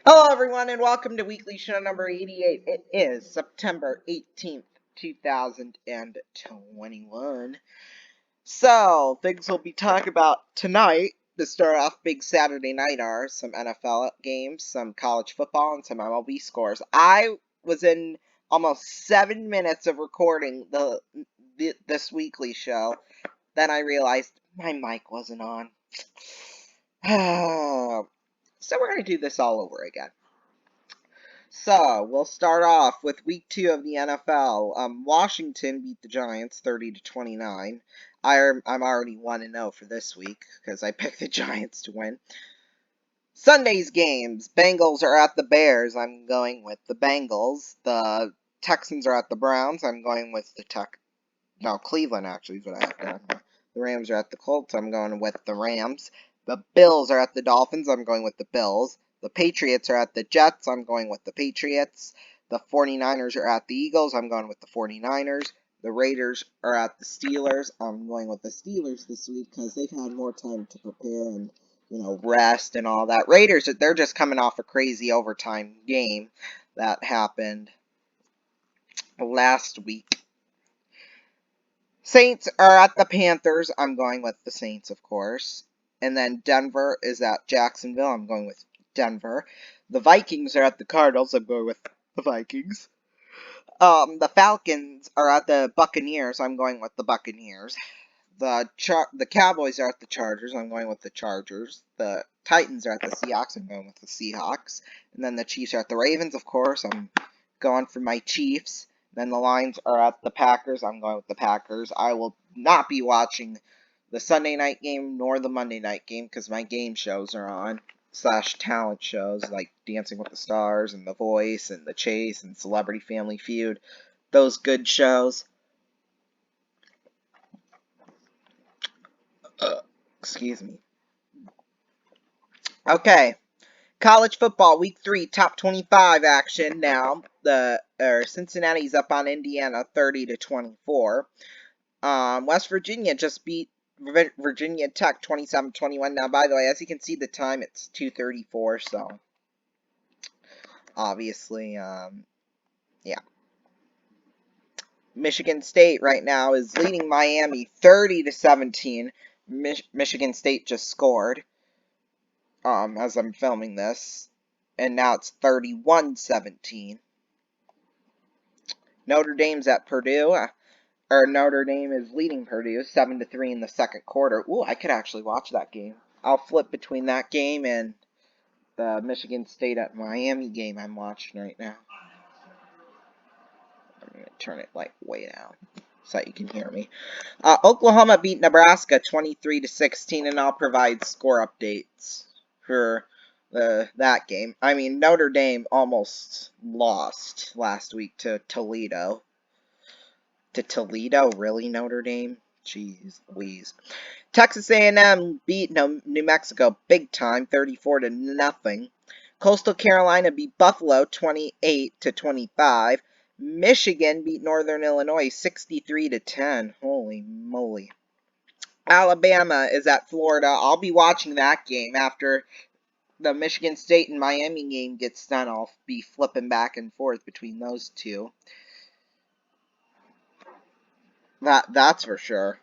Hello, everyone, and welcome to weekly show number 88. It is September 18th, 2021. So, things we'll be talking about tonight to start off big Saturday night are some NFL games, some college football, and some MLB scores. I was in almost 7 minutes of recording this weekly show. Then I realized my mic wasn't on. So we're going to do this all over again. So, we'll start off with week 2 of the NFL. Washington beat the Giants 30-29. I'm already 1-0 for this week because I picked the Giants to win. Sunday's games. Bengals are at the Bears. I'm going with the Bengals. The Texans are at the Browns. I'm going with the Cleveland actually is what I have down here. The Rams are at the Colts. I'm going with the Rams. The Bills are at the Dolphins. I'm going with the Bills. The Patriots are at the Jets. I'm going with the Patriots. The 49ers are at the Eagles. I'm going with the 49ers. The Raiders are at the Steelers. I'm going with the Steelers this week because they've had more time to prepare and, rest and all that. Raiders, they're just coming off a crazy overtime game that happened last week. Saints are at the Panthers. I'm going with the Saints, of course. And then Denver is at Jacksonville. I'm going with Denver. The Vikings are at the Cardinals. I'm going with the Vikings. The Falcons are at the Buccaneers. I'm going with the Buccaneers. The Cowboys are at the Chargers. I'm going with the Chargers. The Titans are at the Seahawks. I'm going with the Seahawks. And then the Chiefs are at the Ravens, of course. I'm going for my Chiefs. Then the Lions are at the Packers. I'm going with the Packers. I will not be watching the Sunday night game nor the Monday night game because my game shows are on / talent shows like Dancing with the Stars and The Voice and The Chase and Celebrity Family Feud. Those good shows. Excuse me. Okay. College football, week 3, top 25 action now. Cincinnati's up on Indiana 30-24. West Virginia just beat Virginia Tech 27-21. Now, by the way, as you can see the time, it's 2:34, so obviously, yeah. Michigan State right now is leading Miami 30-17. Michigan State just scored as I'm filming this, and now it's 31-17. Notre Dame's at Purdue. Notre Dame is leading Purdue 7-3 in the second quarter. Ooh, I could actually watch that game. I'll flip between that game and the Michigan State at Miami game I'm watching right now. I'm going to turn it way down so that you can hear me. Oklahoma beat Nebraska 23-16, and I'll provide score updates for that game. I mean, Notre Dame almost lost last week to Toledo. To Toledo? Really, Notre Dame? Jeez Louise. Texas A&M beat New Mexico big time, 34-0. Coastal Carolina beat Buffalo 28-25. Michigan beat Northern Illinois 63-10. Holy moly. Alabama is at Florida. I'll be watching that game after the Michigan State and Miami game gets done. I'll be flipping back and forth between those two. That's for sure.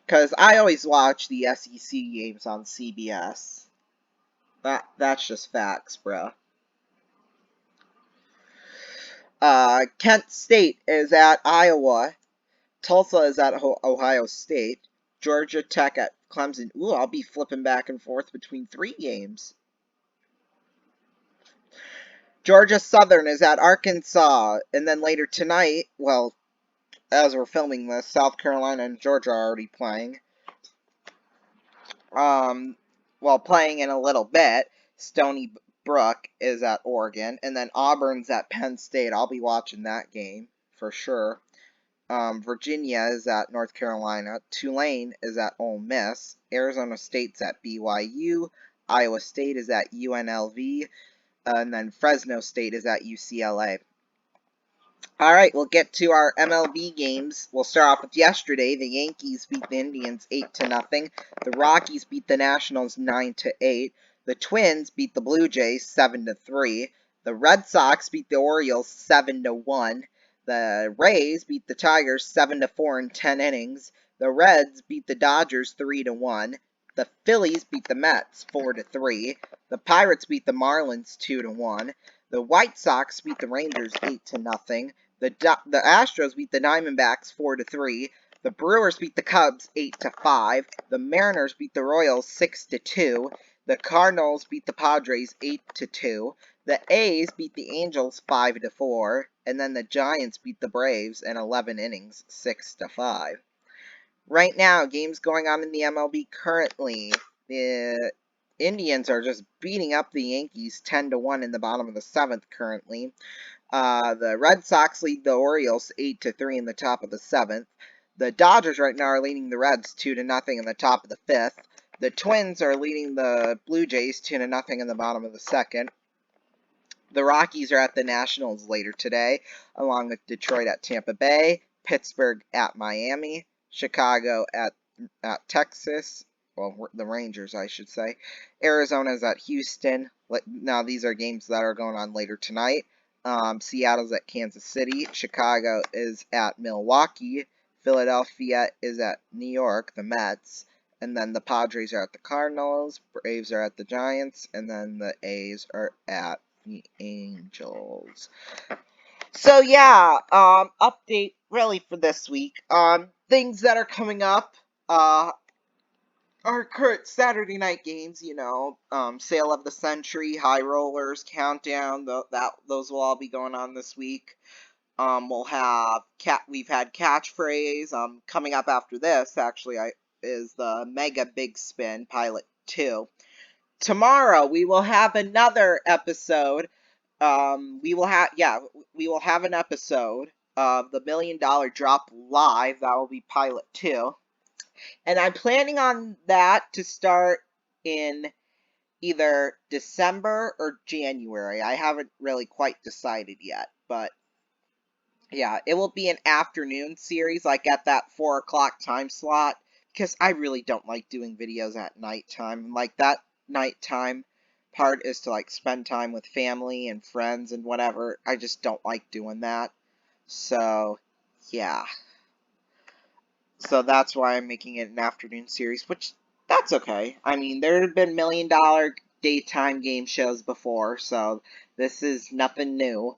Because I always watch the SEC games on CBS. That's just facts, bro. Kent State is at Iowa. Tulsa is at Ohio State. Georgia Tech at Clemson. Ooh, I'll be flipping back and forth between 3 games. Georgia Southern is at Arkansas. And then later tonight, well, as we're filming this, South Carolina and Georgia are already playing. Playing in a little bit, Stony Brook is at Oregon, and then Auburn's at Penn State. I'll be watching that game for sure. Virginia is at North Carolina. Tulane is at Ole Miss. Arizona State's at BYU. Iowa State is at UNLV. And then Fresno State is at UCLA. Alright, we'll get to our MLB games. We'll start off with yesterday. The Yankees beat the Indians 8-0. The Rockies beat the Nationals 9-8. The Twins beat the Blue Jays 7-3. The Red Sox beat the Orioles 7-1. The Rays beat the Tigers 7-4 in 10 innings. The Reds beat the Dodgers 3-1. The Phillies beat the Mets 4-3. The Pirates beat the Marlins 2-1. The White Sox beat the Rangers 8-0. The Astros beat the Diamondbacks 4-3. The Brewers beat the Cubs 8-5. The Mariners beat the Royals 6-2. The Cardinals beat the Padres 8-2. The A's beat the Angels 5-4. And then the Giants beat the Braves in 11 innings 6-5. Right now, games going on in the MLB currently. The Indians are just beating up the Yankees 10-1 in the bottom of the 7th currently. The Red Sox lead the Orioles 8-3 in the top of the 7th. The Dodgers right now are leading the Reds 2-0 in the top of the 5th. The Twins are leading the Blue Jays 2-0 in the bottom of the 2nd. The Rockies are at the Nationals later today, along with Detroit at Tampa Bay, Pittsburgh at Miami, Chicago at Texas, well, the Rangers, I should say. Arizona's at Houston. Now, these are games that are going on later tonight. Seattle's at Kansas City. Chicago is at Milwaukee. Philadelphia is at New York, the Mets. And then the Padres are at the Cardinals. Braves are at the Giants. And then the A's are at the Angels. So yeah, update really for this week. Things that are coming up. Our current Saturday night games, Sale of the Century, High Rollers, Countdown, those will all be going on this week. We've had Catchphrase. Coming up after this, actually, is the Mega Big Spin Pilot 2. Tomorrow we will have another episode. We will have an episode of the $1 Million Drop Live. That will be Pilot 2. And I'm planning on that to start in either December or January. I haven't really quite decided yet, but yeah, it will be an afternoon series, like at that 4 o'clock time slot, because I really don't like doing videos at nighttime. Like, that nighttime part is to, like, spend time with family and friends and whatever. I just don't like doing that. So, yeah. So that's why I'm making it an afternoon series, which, that's okay. I mean, there have been $1 Million daytime game shows before, so this is nothing new.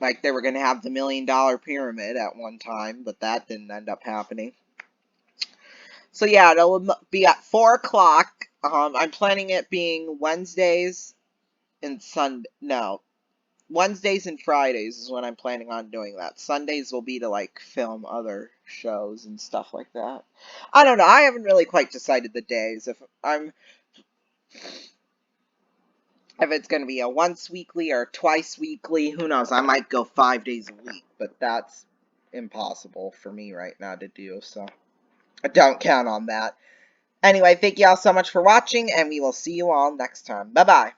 Like, they were going to have the $1 Million Pyramid at one time, but that didn't end up happening. So yeah, it'll be at 4 o'clock. I'm planning it being Wednesdays and Wednesdays and Fridays is when I'm planning on doing that. Sundays will be to, like, film other shows and stuff like that. I don't know. I haven't really quite decided the days. If it's going to be a once weekly or twice weekly, who knows? I might go 5 days a week, but that's impossible for me right now to do, so I don't count on that. Anyway, thank you all so much for watching, and we will see you all next time. Bye-bye.